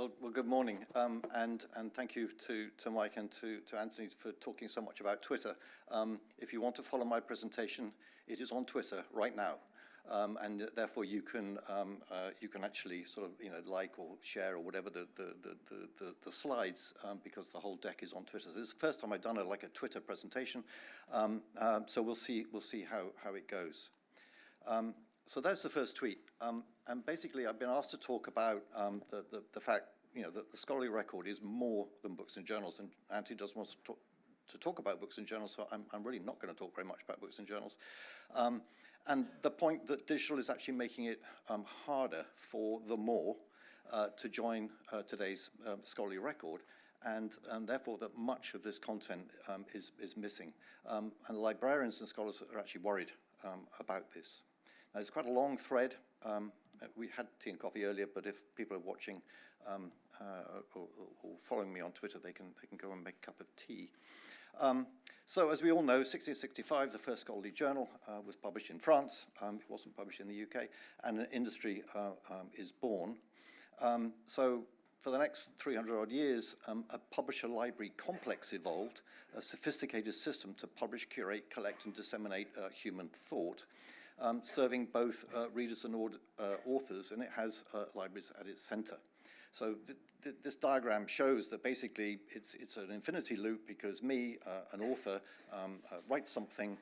Well, good morning, and thank you to Mike and to Anthony for talking so much about Twitter. If you want to follow my presentation, it is on Twitter right now, and therefore you can actually sort of like or share or whatever the slides, because the whole deck is on Twitter. So this is the first time I've done a Twitter presentation, so we'll see how it goes. So that's the first tweet, and basically I've been asked to talk about the fact that the scholarly record is more than books and journals, and Anthony does want to talk about books and journals, so I'm really not going to talk very much about books and journals. And the point that digital is actually making it harder for the more to join today's scholarly record, and therefore that much of this content is missing. And librarians and scholars are actually worried about this. Now, it's quite a long thread. We had tea and coffee earlier, but if people are watching or following me on Twitter, they can go and make a cup of tea. So as we all know, 1665, the first scholarly journal was published in France. It wasn't published in the UK, and an industry is born. So for the next 300 odd years, a publisher library complex evolved, a sophisticated system to publish, curate, collect, and disseminate human thought, serving both readers and authors, and it has libraries at its center. So this diagram shows that basically it's an infinity loop, because me, an author, writes something,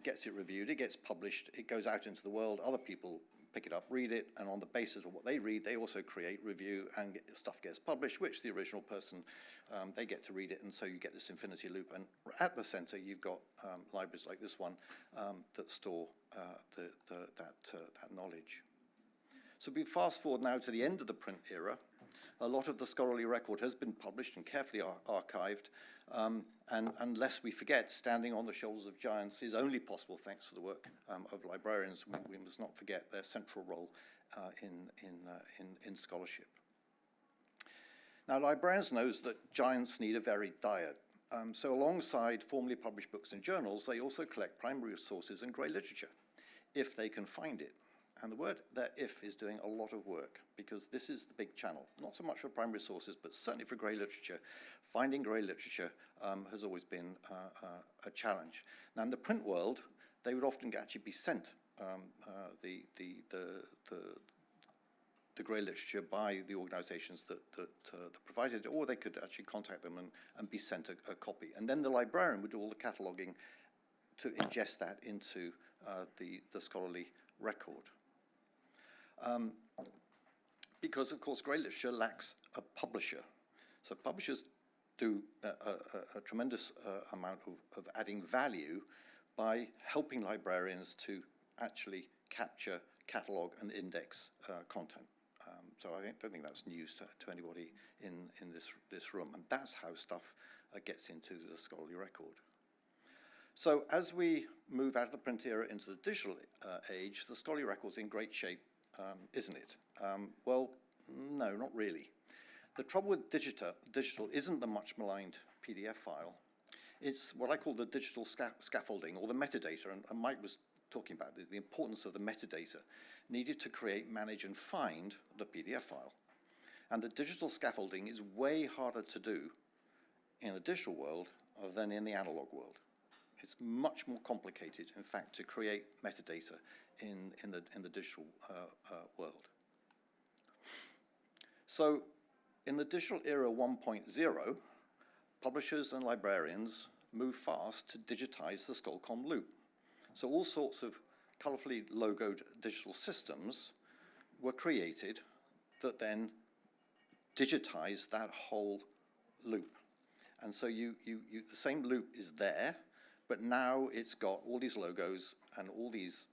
gets it reviewed, it gets published, it goes out into the world, other people pick it up, read it, and on the basis of what they read, they also create, review, and stuff gets published, which the original person, they get to read it, and so you get this infinity loop. And at the center, you've got libraries like this one that store that knowledge. So we fast forward now to the end of the print era. A lot of the scholarly record has been published and carefully archived, and lest we forget, standing on the shoulders of giants is only possible thanks to the work of librarians. We must not forget their central role in scholarship. Now, librarians knows that giants need a varied diet. So alongside formally published books and journals, they also collect primary sources and grey literature, if they can find it. And the word there, if, is doing a lot of work, because this is the big channel, not so much for primary sources, but certainly for grey literature. Finding grey literature has always been a challenge. Now, in the print world, they would often actually be sent the grey literature by the organizations that provided it, or they could actually contact them and be sent a copy. And then the librarian would do all the cataloguing to ingest that into the scholarly record. Because, of course, grey literature lacks a publisher. So publishers do a tremendous amount of adding value by helping librarians to actually capture, catalogue, and index content. So I don't think that's news to anybody in this room, and that's how stuff gets into the scholarly record. So as we move out of the print era into the digital age, the scholarly record's in great shape, isn't it? Well, no, not really. The trouble with digital isn't the much maligned PDF file. It's what I call the digital scaffolding, or the metadata, and Mike was talking about this, the importance of the metadata needed to create, manage, and find the PDF file. And the digital scaffolding is way harder to do in the digital world than in the analog world. It's much more complicated, in fact, to create metadata in the digital world. So in the digital era 1.0, publishers and librarians move fast to digitize the Scalcom loop. So all sorts of colorfully logoed digital systems were created that then digitize that whole loop. And so the same loop is there, but now it's got all these logos and all these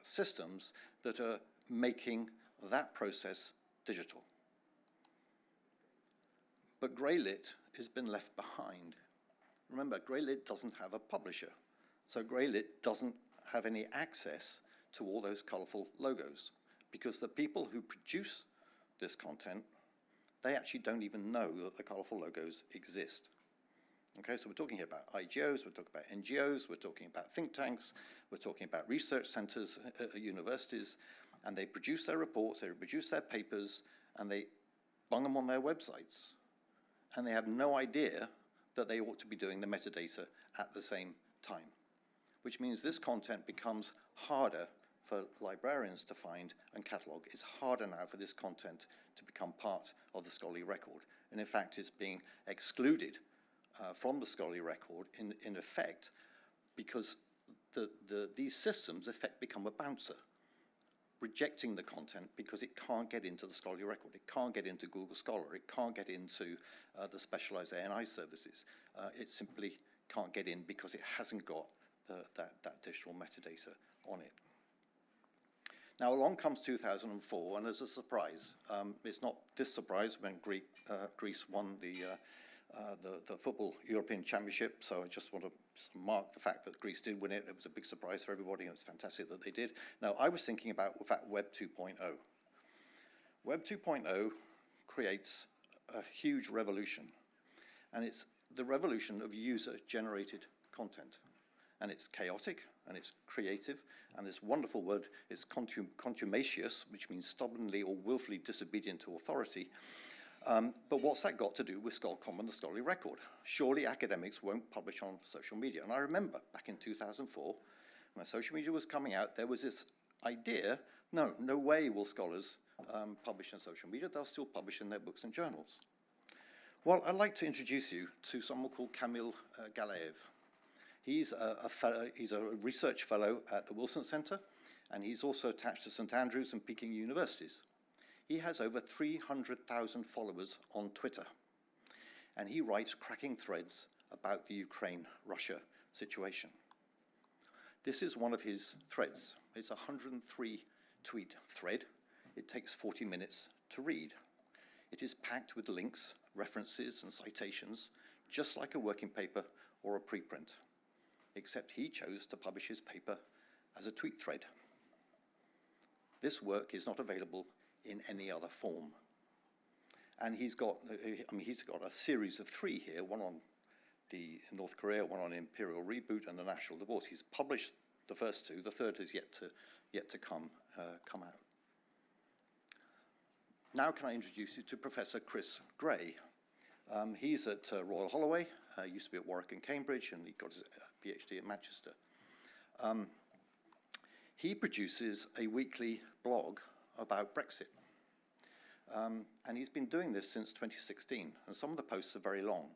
systems that are making that process digital. But Greylit has been left behind. Remember, Greylit doesn't have a publisher. So Greylit doesn't have any access to all those colorful logos, because the people who produce this content, they actually don't even know that the colorful logos exist. Okay, so we're talking here about IGOs, we're talking about NGOs, we're talking about think tanks, we're talking about research centers at universities, and they produce their reports, they produce their papers, and they bung them on their websites, and they have no idea that they ought to be doing the metadata at the same time, which means this content becomes harder for librarians to find and catalogue. It's harder now for this content to become part of the scholarly record. And in fact, it's being excluded from the scholarly record in effect because these systems become a bouncer, rejecting the content because it can't get into the scholarly record. It can't get into Google Scholar. It can't get into the specialized ANI services. It simply can't get in because it hasn't got that digital metadata on it. Now, along comes 2004, and there's a surprise. It's not this surprise when Greece won the football European Championship, so I just want to mark the fact that Greece did win it. It was a big surprise for everybody, and it was fantastic that they did. Now, I was thinking about, in fact, Web 2.0. Web 2.0 creates a huge revolution, and it's the revolution of user-generated content. And it's chaotic, and it's creative, and this wonderful word is contumacious, which means stubbornly or willfully disobedient to authority. But what's that got to do with Scholcom and the scholarly record? Surely academics won't publish on social media. And I remember back in 2004, when social media was coming out, there was this idea, no way will scholars publish on social media. They'll still publish in their books and journals. Well, I'd like to introduce you to someone called Kamil Galaev. He's a research fellow at the Wilson Center, and he's also attached to St. Andrews and Peking universities. He has over 300,000 followers on Twitter, and he writes cracking threads about the Ukraine-Russia situation. This is one of his threads. It's a 103-tweet thread. It takes 40 minutes to read. It is packed with links, references, and citations, just like a working paper or a preprint, except he chose to publish his paper as a tweet thread. This work is not available in any other form. And he's got a series of 3 here, one on the North Korea, one on Imperial Reboot, and the National Divorce. He's published the first 2. The third is yet to come out. Now can I introduce you to Professor Chris Gray. He's at Royal Holloway, used to be at Warwick and Cambridge, and he got his PhD at Manchester. He produces a weekly blog about Brexit. And he's been doing this since 2016, and some of the posts are very long.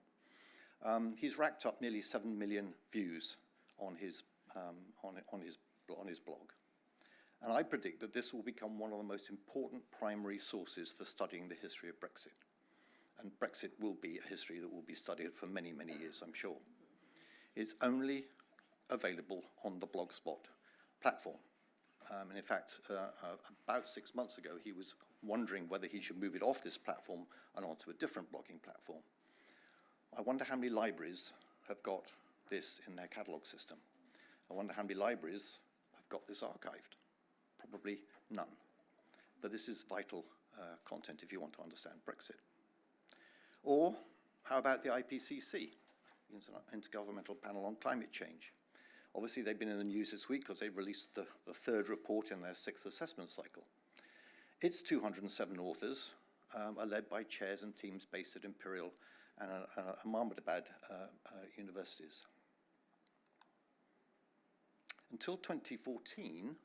He's racked up nearly 7 million views on his blog. And I predict that this will become one of the most important primary sources for studying the history of Brexit. And Brexit will be a history that will be studied for many, many years, I'm sure. It's only available on the Blogspot platform. And in fact, about 6 months ago, he was wondering whether he should move it off this platform and onto a different blogging platform. I wonder how many libraries have got this in their catalog system. I wonder how many libraries have got this archived. Probably none. But this is vital content if you want to understand Brexit. Or how about the IPCC, Intergovernmental Panel on Climate Change? Obviously, they've been in the news this week because they've released the 3rd report in their 6th assessment cycle. Its 207 authors are led by chairs and teams based at Imperial and Ahmedabad universities. Until 2014,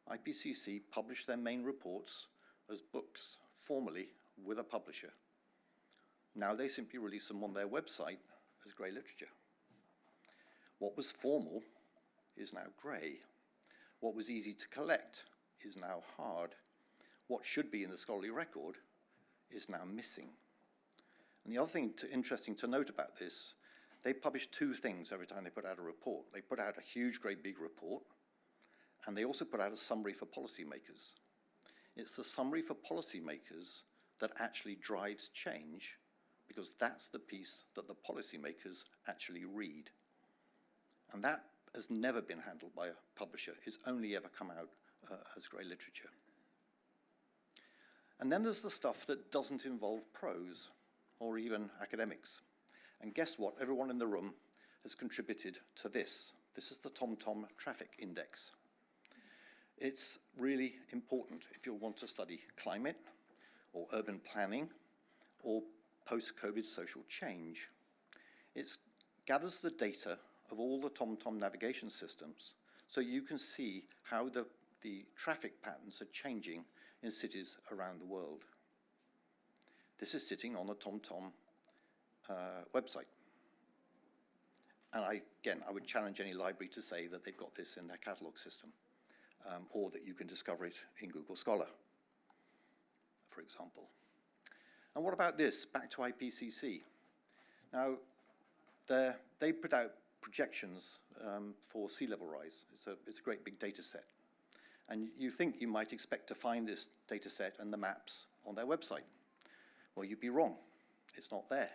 IPCC published their main reports as books, formally with a publisher. Now they simply release them on their website as grey literature. What was formal is now grey. What was easy to collect is now hard. What should be in the scholarly record is now missing. And the other thing interesting to note about this, they publish 2 things every time they put out a report. They put out a huge, great big report, and they also put out a summary for policymakers. It's the summary for policymakers that actually drives change, because that's the piece that the policymakers actually read. And that has never been handled by a publisher. It's only ever come out as grey literature. And then there's the stuff that doesn't involve prose or even academics. And guess what? Everyone in the room has contributed to this. This is the Tomtom traffic index. It's really important if you want to study climate or urban planning or post-COVID social change. It gathers the data of all the Tomtom navigation systems so you can see how the traffic patterns are changing in cities around the world. This is sitting on the Tomtom website. And I would challenge any library to say that they've got this in their catalog system, or that you can discover it in Google Scholar, for example. And what about this? Back to IPCC. Now, they put out projections for sea level rise. It's a great big data set. And you think you might expect to find this data set and the maps on their website. Well, you'd be wrong. It's not there.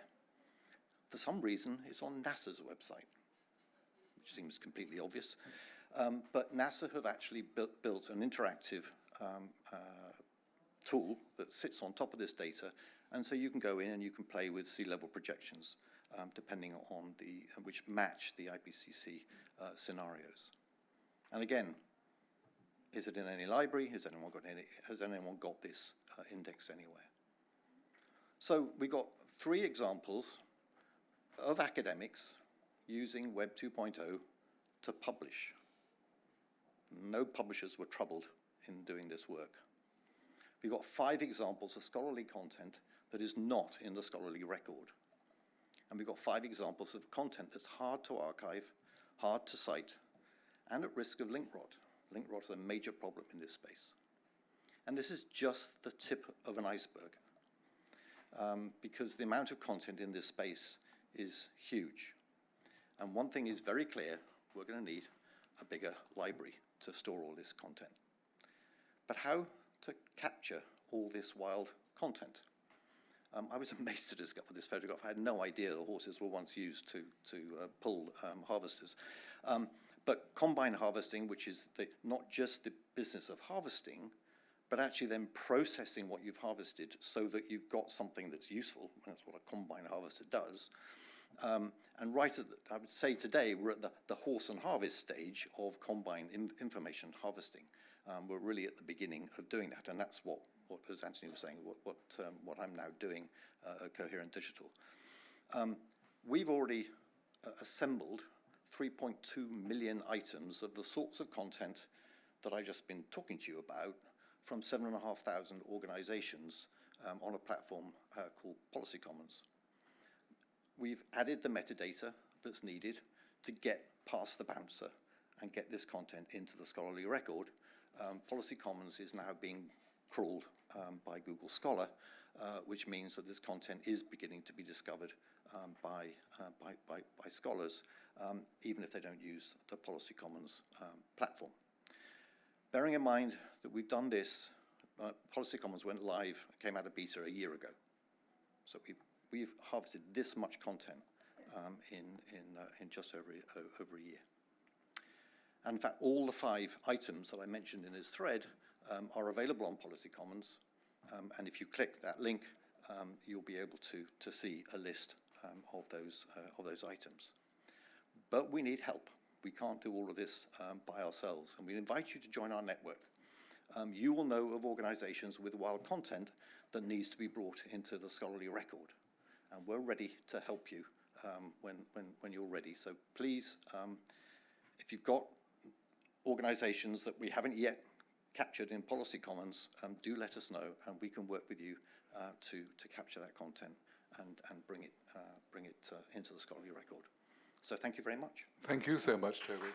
For some reason, it's on NASA's website, which seems completely obvious. But NASA have actually built an interactive tool that sits on top of this data, and so you can go in and you can play with sea level projections depending on which match the IPCC scenarios. And again, is it in any library? Has anyone got this index anywhere? So we got 3 examples of academics using Web 2.0 to publish. No publishers were troubled in doing this work. We've got 5 examples of scholarly content that is not in the scholarly record. And we've got 5 examples of content that's hard to archive, hard to cite, and at risk of link rot. Link rot is a major problem in this space. And this is just the tip of an iceberg, because the amount of content in this space is huge. And one thing is very clear: we're going to need a bigger library to store all this content. But how to capture all this wild content? I was amazed to discover this photograph. I had no idea the horses were once used to pull harvesters. But combine harvesting, which is not just the business of harvesting, but actually then processing what you've harvested so that you've got something that's useful. That's what a combine harvester does. And right at I would say today, we're at the horse and harvest stage of combine information harvesting. We're really at the beginning of doing that, and that's what as Anthony was saying, what I'm now doing at Coherent Digital. We've already assembled 3.2 million items of the sorts of content that I've just been talking to you about from 7,500 organizations on a platform called Policy Commons. We've added the metadata that's needed to get past the bouncer and get this content into the scholarly record. Policy Commons is now being crawled by Google Scholar, which means that this content is beginning to be discovered by scholars, even if they don't use the Policy Commons platform. Bearing in mind that we've done this, Policy Commons went live, came out of beta a year ago. So we've harvested this much content in just over a year. And in fact, all the 5 items that I mentioned in this thread are available on Policy Commons. And if you click that link, you'll be able to see a list of those items. But we need help. We can't do all of this by ourselves, and we invite you to join our network. You will know of organizations with wild content that needs to be brought into the scholarly record, and we're ready to help you when you're ready. So please, if you've got organizations that we haven't yet captured in Policy Commons, do let us know, and we can work with you to capture that content and bring it into the scholarly record. So thank you very much. Thank you so much, Toby.